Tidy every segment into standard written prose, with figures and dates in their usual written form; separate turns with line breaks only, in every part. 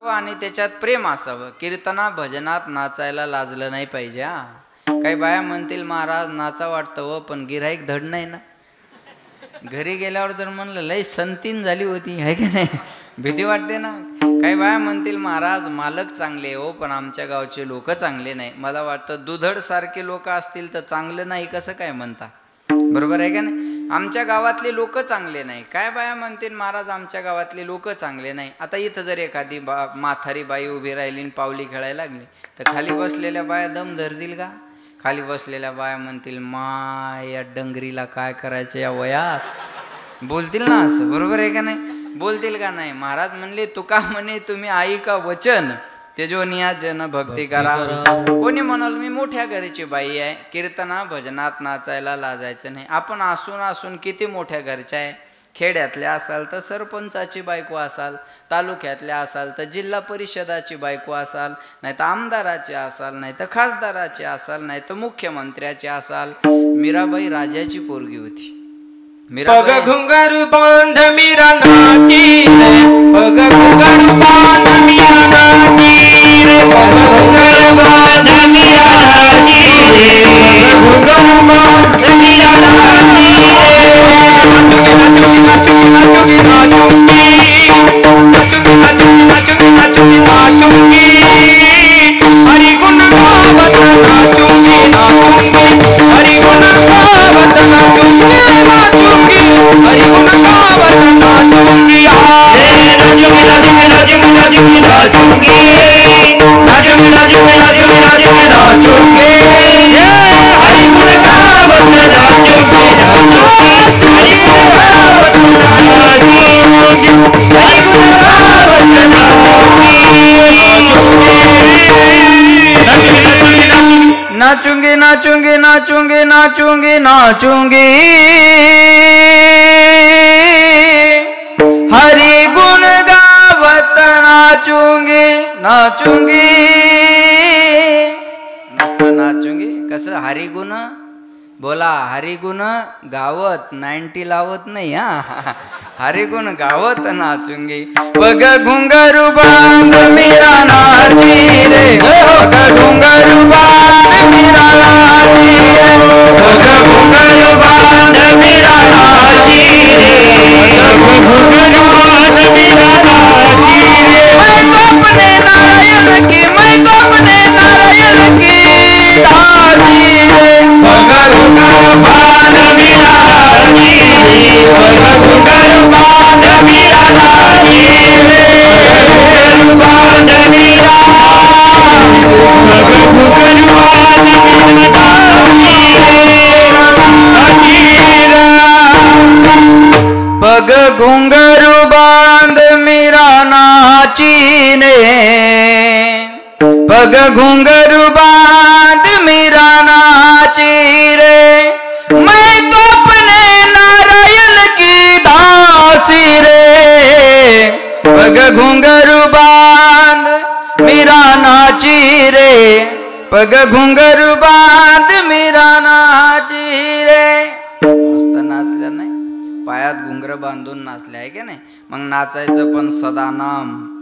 आणि त्याच्यात प्रेम असावं. कीर्तना भजनात नाचायला लाजलं नाही पाहिजे. काही बाया म्हणतील महाराज नाचा वाटतं व पण गिऱ्हाईक धड नाही ना. घरी गेल्यावर जर म्हणलं लई संतीन झाली होती आहे की नाही, भीती वाटते ना. काही बाया म्हणतील महाराज मालक चांगले हो पण आमच्या गावचे लोक चांगले नाही. मला वाटतं दुधड सारखे लोक असतील तर चांगलं नाही कसं काय म्हणता, बरोबर आहे का नाही. आमच्या गावातले लोक चांगले नाही. काय बाया म्हणतील महाराज आमच्या गावातले लोक चांगले नाही. आता इथं जर एखादी म्हातारी बाई उभी राहिली आणि पावली खेळायला लागली तर खाली बसलेल्या बाया दम धरतील का. खाली बसलेल्या बाया म्हणतील माय या डंगरीला काय करायचं या वयात, बोलतील ना असं, बरोबर आहे का नाही, बोलतील का नाही. महाराज म्हणले तुका म्हणे तुम्ही ऐका वचन तेजो नियाजन भक्ती करा. कोणी म्हणाल मी मोठ्या घरची बाई आहे, कीर्तना भजनात नाचायला लाजायचं नाही. आपण असून किती मोठ्या घरच्या आहे. खेड्यातल्या असाल तर सरपंचाची बायको असाल, तालुक्यातल्या असाल तर जिल्हा परिषदाची बायको असाल, नाही तर आमदाराची असाल, नाही तर खासदाराची असाल, नाही तर मुख्यमंत्र्याची असाल. मीराबाई राजाची पोरगी होती.
पग घुंगर बांध मीरा नाची रे, पग घुंगर बांध मीरा नाची रे, पग घुंगर बांध मीरा नाची रे, पग घुंगर बांध मीरा नाची रे. नाचूंगी हरि गुण गावत नाचूंगी हरि गुण गावत नाचूंगी हरि गुण गावत नाचूंगी नाचूंगी नाचूंगी नाचूंगी हरि गुण गावत नाचूंगी हरि गुण गावत
नाचूंगी नाचूंगी नाचूंगी नाचूंगी नाचूंगी हरि गुण गावत नाचूंगी नाचूंगी. मस्त नाचूंगी. कसं हरिगुण बोला, हरिगुण गावत 90 लावत नाही. हरिगुण गावत नाचूंगी. पग घुंगरू बांध मीरा नाची रे, पग घुंगरू बांध मीरा नाची रे, पग घुंगरू बांध मीरा नाची रे, पग घुंगरू बांध मीरा नाची रे. मैं तो अपने नारायण की, मैं तो अपने नारायण की दासी रे, पग घुंगरू बांध मीरा नाची रे, पग घुंगरू बांध मीरा नाची रे, पग घुंगरू बांध मीरा पग घुंगरू बांध मीरा नाची ने, पग घुंगरू बांध मीरा नाची रे. मैं तो अपने नारायण की दासी रे, पग घुंगरू बांध मीरा नाची रे, पग घुंगरू बांध मीरा नाची रे. मस्त नाचल्या नाही, पायात घुंगर बांधून नाचले आहे की नाही. मग नाचायचं पण सदा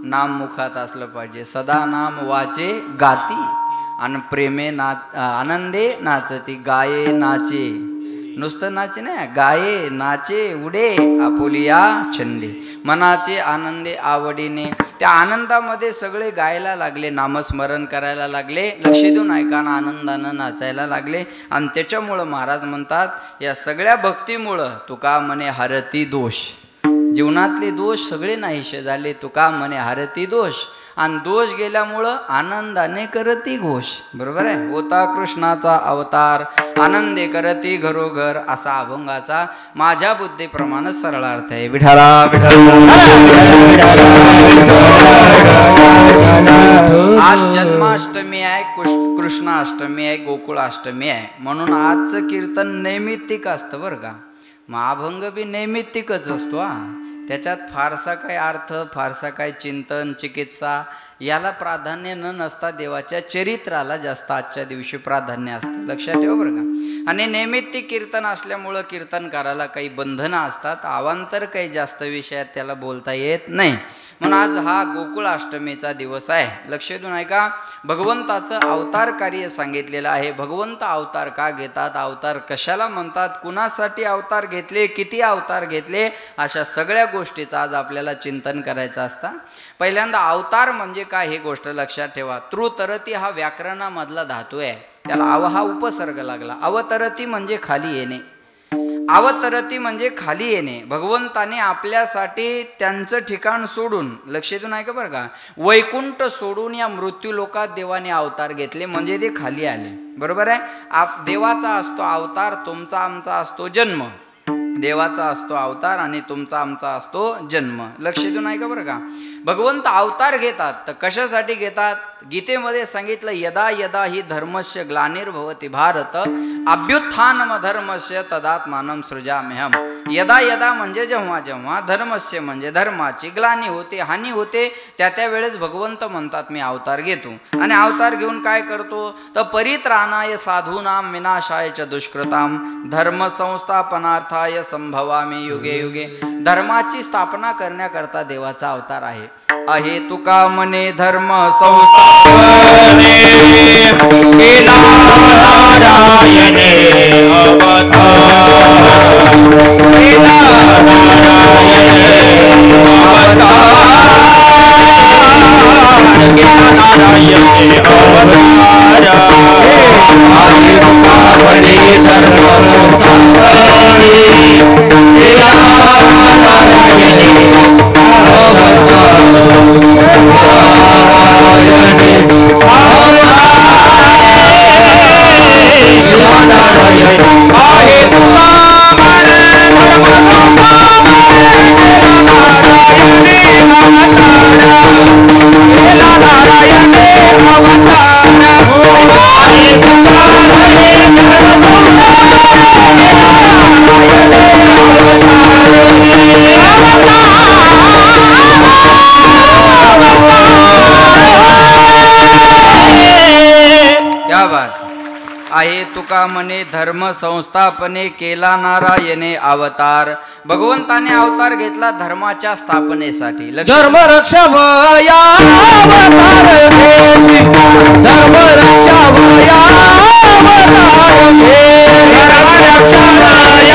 नाम मुखात असलं पाहिजे. सदा नाम वाचे गाती आणि प्रेमे आनंदे नाचती. गाये नाचे, नुसतं नाचे नाही, गाये नाचे उडे आपुलिया छंदे. मनाचे आनंदे आवडीने, त्या आनंदामध्ये सगळे गायला लागले, नामस्मरण करायला लागले, लक्ष देऊन ऐकाना आनंदानं नाचायला लागले. आणि त्याच्यामुळं महाराज म्हणतात या सगळ्या भक्तीमुळं तुका म्हणे हरती दोष. जीवनातले दोष सगळे नाहीसे झाले. तुका म्हणे हरती दोष. आणि दोष गेल्यामुळं आनंदाने करती घोष. बरोबर आहे. होता कृष्णाचा अवतार आनंदे करती घरोघर, असा अभंगाचा माझ्या बुद्धीप्रमाणे सरळ अर्थ आहे. विठाला आज जन्माष्टमी आहे, कृष्णाष्टमी आहे, गोकुळाष्टमी आहे. म्हणून आजचं कीर्तन नैमित्तिक असतं बरं का. मग अभंग बी नैमित्तिकच असतो. त्याच्यात फारसा काही अर्थ, फारसा काही चिंतन, चिकित्सा याला प्राधान्य न नसता देवाच्या चरित्राला जास्त आजच्या दिवशी प्राधान्य असतं. लक्षात ठेवा बरं का. आणि नैमित्तिक कीर्तन असल्यामुळं कीर्तनकाराला काही बंधनं असतात. अवांतर काही जास्त विषयात त्याला बोलता येत नाही. म्हणून आज हा गोकुळ अष्टमीचा दिवस आहे. लक्ष देऊन ऐका. भगवंताचं अवतार कार्य सांगितलेलं आहे. भगवंत अवतार का घेतात, अवतार कशाला म्हणतात, कुणासाठी अवतार घेतले, किती अवतार घेतले, अशा सगळ्या गोष्टीचं आज आपल्याला चिंतन करायचं असतं. पहिल्यांदा अवतार म्हणजे काय ही गोष्ट लक्षात ठेवा. तृतरती हा व्याकरणामधला धातू आहे. त्याला अव हा उपसर्ग लागला. अवतरती म्हणजे खाली येणे. अवतरती म्हणजे खाली येणे. भगवंताने आपल्यासाठी त्यांचं ठिकाण सोडून, लक्ष देऊन ऐका बरं का, वैकुंठ सोडून या मृत्यू लोकात देवाने अवतार घेतले म्हणजे ते खाली आले. बरोबर आहे. देवाचा असतो अवतार, तुमचा आमचा असतो जन्म. देवाचा असतो अवतार आणि तुमचा आमचा असतो जन्म. लक्ष देऊन ऐका बरं का. भगवंत अवतार घेतात तर कशासाठी घेतात. गीतेमध्ये सांगितलं यदा यदा ही धर्मस्य ग्लानिर्भवति भारत अभ्युत्थानम धर्मस्य तदात्मानं सृजाम्यहम. यदा यदा म्हणजे जेव्हा जेव्हा, धर्मस्य म्हणजे धर्माची ग्लानी होते, हानी होते, त्या वेळेस भगवंत म्हणतात मी अवतार घेतो. आणि अवतार घेऊन काय करतो तर परित्राणाय साधूनां विनाशाय च दुष्कृताम धर्म संस्थापनार्थाय संभवामी युगे युगे. धर्माची स्थापना करण्याकरता देवाचा अवतार आहे. आहे तुका मने धर्म संस्थापने केला नारायणे अवतार. केला नारायणे अवतार. केला नारायणे अवतार. आहे तुका मने धर्म संस्थापने केला नारायणे आहे तुका मने धर्म संस्थापने केला नारायणे अवतार. भगवंताने अवतार घेतला धर्माच्या स्थापनेसाठी.
धर्म रक्षा वया अवतार घेसी. धर्म रक्षा वया अवतार घेसी. धर्म रक्षा वया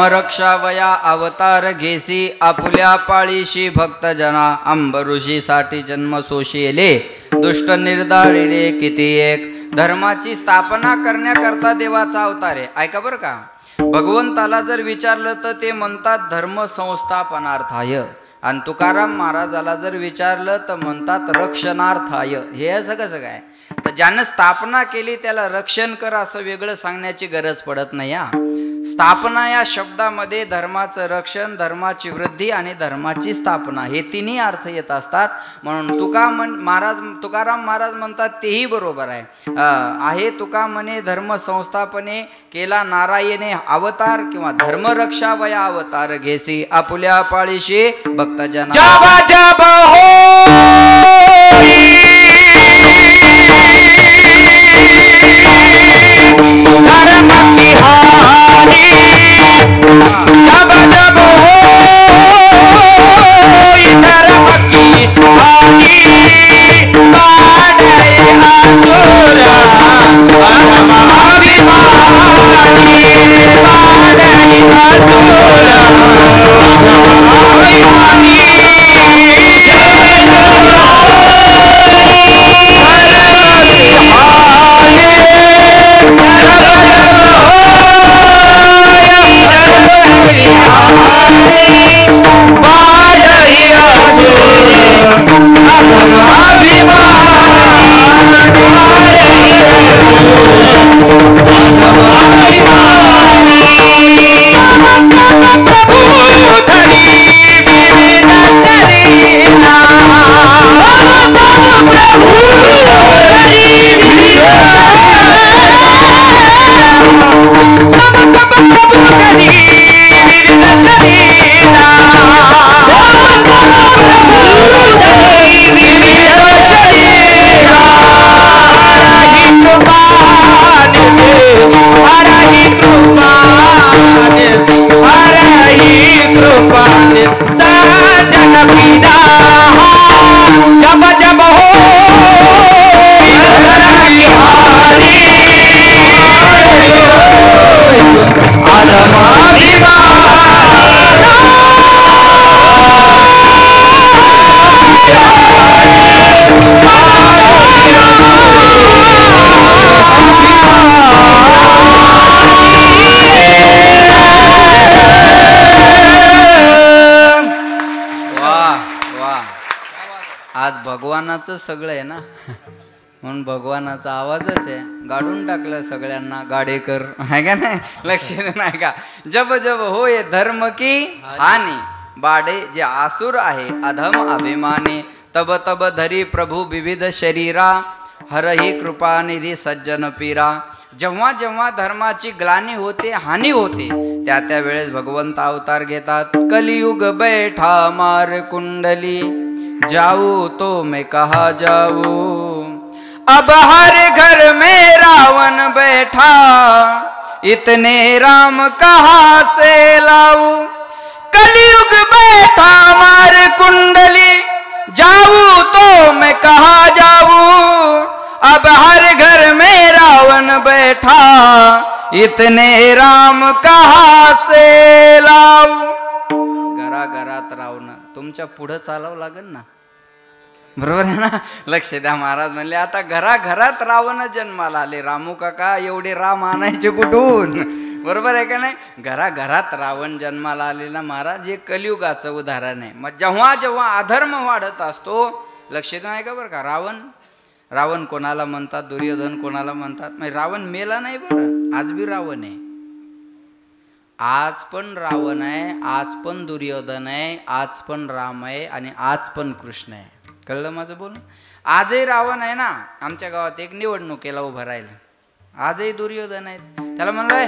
रक्षा वया अवतार घेसी आपुल्या पाळीशी भक्त जना अंबऋषीसाठी जन्म सोशिले दुष्ट निर्दाळिले किती एक. धर्माची स्थापना करण्याकरता देवाचा अवतार आहे. ऐका बरं का. भगवंताला जर विचारलं तर ते म्हणतात धर्म संस्थापनार्थाय. आणि तुकाराम महाराजाला जर विचारलं तर म्हणतात रक्षणार्थाय. हे असं कसं काय. तर ज्यानं स्थापना केली त्याला रक्षण कर असं वेगळं सांगण्याची गरज पडत नाही. स्थापना या शब्दामध्ये धर्माचं रक्षण, धर्माची वृद्धी आणि धर्माची स्थापना हे तिन्ही अर्थ येत असतात. म्हणून तुकाराम महाराज म्हणतात तेही बरोबर आहे. आहे तुका म्हणे धर्म संस्थापने केला नारायणे अवतार किंवा धर्म रक्षा वया अवतार घेसी आपुल्या पाळीशी भक्तजना.
जाबा जाबा हो धर्म की हानी. जाबा जाबा हो धर्म की हानी. बाडे असुरा धर्म अभिमानी. बाडे असुरा धर्म अभिमानी.
रामाचं सगळं आहे ना, म्हणून भगवानाचा आवाजच आहे. गाडून टाकलं सगळ्यांना गाडेकर, आहे का नाही? लक्ष नाही का? जब जब होय धर्म की हानी, बाडे जे आसुर आहे अधम अभिमानी, तब तब धरी प्रभू विविध शरीरा, हरही कृपानिधी सज्जन पीरा. जेव्हा जेव्हा धर्माची ग्लानी होते, हानी होते, त्या त्या वेळेस भगवंत अवतार घेतात. कलियुग बैठा मार कुंडली, जाऊ तो मैं कहा जाऊ, अब हर घर में रावण बैठा, इतने राम कहाँ से लाऊं. कलियुग बैठा मार कुंडली, जाऊं तो मैं कहाँ जाऊं, अब हर घर में रावण बैठा, इतने राम कहाँ से लाऊं. घराघरात रावण तुमच्या पुढं चालावं लागेल ना, बरोबर आहे ना? लक्ष द्या. महाराज म्हणले आता घराघरात रावण जन्माला आले. रामू काका एवढे राम आणायचे कुठून, बरोबर आहे का नाही? घराघरात रावण जन्माला आलेला महाराज हे कलियुगाचं उदाहरण आहे. मग जेव्हा जेव्हा अधर्म वाढत असतो, लक्ष नाही का बरं का? रावण कोणाला म्हणतात, दुर्योधन कोणाला म्हणतात. म्हणजे रावण मेला नाही बरं, आज बी रावण आहे. आज पण रावण आहे, आज पण दुर्योधन आहे, आज पण राम आहे आणि आज पण कृष्ण आहे. कळलं माझं बोलणं? आजही रावण आहे ना. आमच्या गावात एक निवडणुकीला उभं राहिलं, आजही दुर्योधन आहेत. त्याला म्हणलंय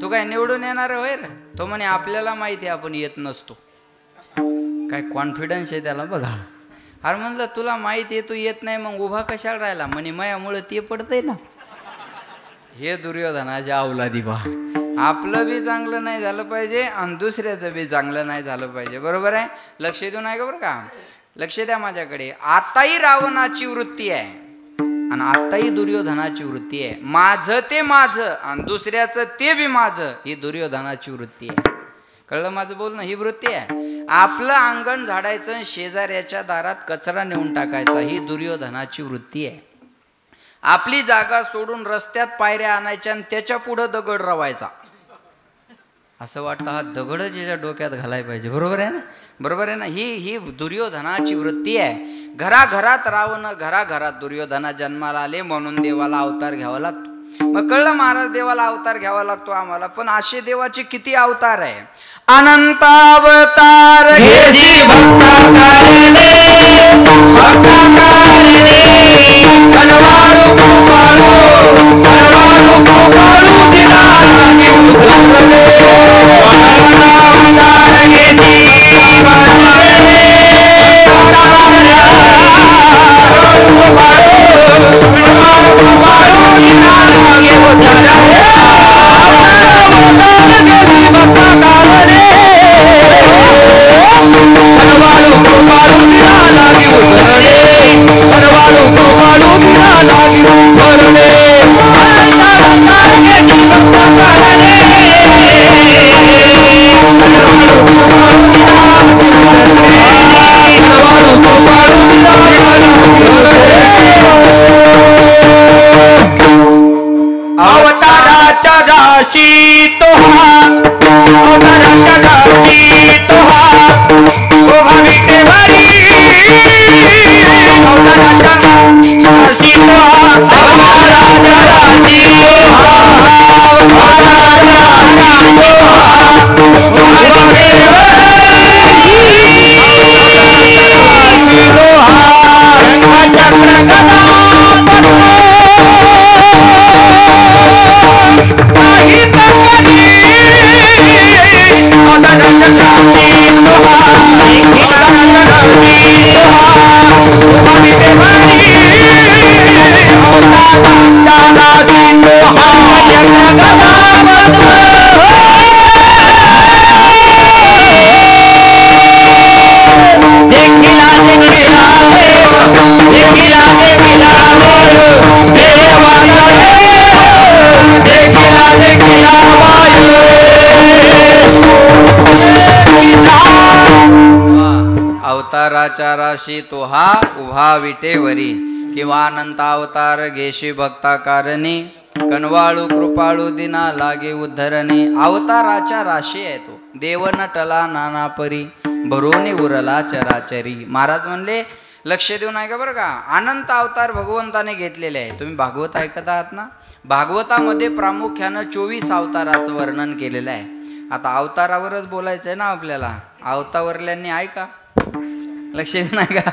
तू काय निवडून येणार होय रे? तो म्हणे आपल्याला माहिती आहे आपण येत नसतो. काय कॉन्फिडन्स आहे त्याला बघा. अरे म्हणलं तुला माहिती आहे तू येत नाही, मग उभा कशाला राहिला? म्हणे मायामुळं ते पडतंय ना. हे दुर्योधनाच्या अवलादी बा. आपलं बी चांगलं नाही झालं पाहिजे आणि दुसऱ्याचं बी चांगलं नाही झालं पाहिजे, बरोबर आहे? लक्ष देऊ नाही का बरं का? लक्ष द्या माझ्याकडे. आताही रावणाची वृत्ती आहे आणि आताही दुर्योधनाची वृत्ती आहे. माझं ते माझं आणि दुसऱ्याचं ते बी माझं, ही दुर्योधनाची वृत्ती आहे. कळलं माझं बोलणं? ही वृत्ती आहे. आपलं अंगण झाडायचं, शेजाऱ्याच्या दारात कचरा नेऊन टाकायचा, ही दुर्योधनाची वृत्ती आहे. आपली जागा सोडून रस्त्यात पायऱ्या आणायच्या आणि त्याच्या पुढं दगड रवायचा. असं वाटतं हा दगडच याच्या डोक्यात घालायला पाहिजे, बरोबर आहे ना? बरोबर आहे ना? ही दुर्योधनाची वृत्ती आहे. घराघरात रावण, घराघरात दुर्योधना जन्माला आले, म्हणून देवाला अवतार घ्यावा लागतो. मग कळलं महाराज, देवाला अवतार घ्यावा लागतो आम्हाला. पण असे देवाचे किती अवतार आहे? अनंत अवतार घेसी भक्ता कारणे, भक्ता कारणे, कनवाळू कुंभाळू, कनवाळू कुंभाळू दिनाला घेऊन अवतार घेसी अवताराच्या राशी तो हा, अवताराच्या राशी तो हा, ओ भाविके भरी अवताराच्या राशी तो हा, अवताराच्या राशी तो हा, अवताराच्या राशी तो हा, ओ भाविके भरी तो हा, रंगाच्या प्रगदा अवताराच्या राशी तो हा उभा विटेवरी, किंवा अनंत अवतार घेशी भक्ता कारणी, कनवाळू कृपाळू दिना लागे उद्धरणी. अवताराच्या राशी आहे तो, देव नटला नाना परी, भरोनी उरला चराचरी. महाराज म्हणले लक्ष देऊन ऐका बरं का. अनंत अवतार भगवंताने घेतलेले आहे. तुम्ही भागवत ऐकत आहात ना. भागवतामध्ये प्रामुख्यानं 24 अवताराचं वर्णन केलेलं आहे. आता अवतारावरच बोलायचं आहे ना आपल्याला. अवतारल्यांनी ऐका, लक्ष देऊन ऐका.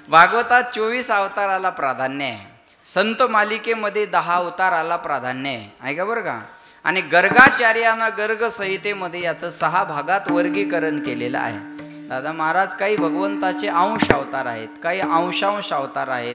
भागवतात 24 अवताराला प्राधान्य आहे. संत मालिकेमध्ये 10 अवताराला प्राधान्य आहे. ऐका बरं का. आणि गर्गाचार्यानं गर्ग संहितेमध्ये याचं 6 भागात वर्गीकरण केलेलं आहे. दादा महाराज काही भगवंताचे अंश अवतार आहेत, काही अंशांश अवतार आहेत.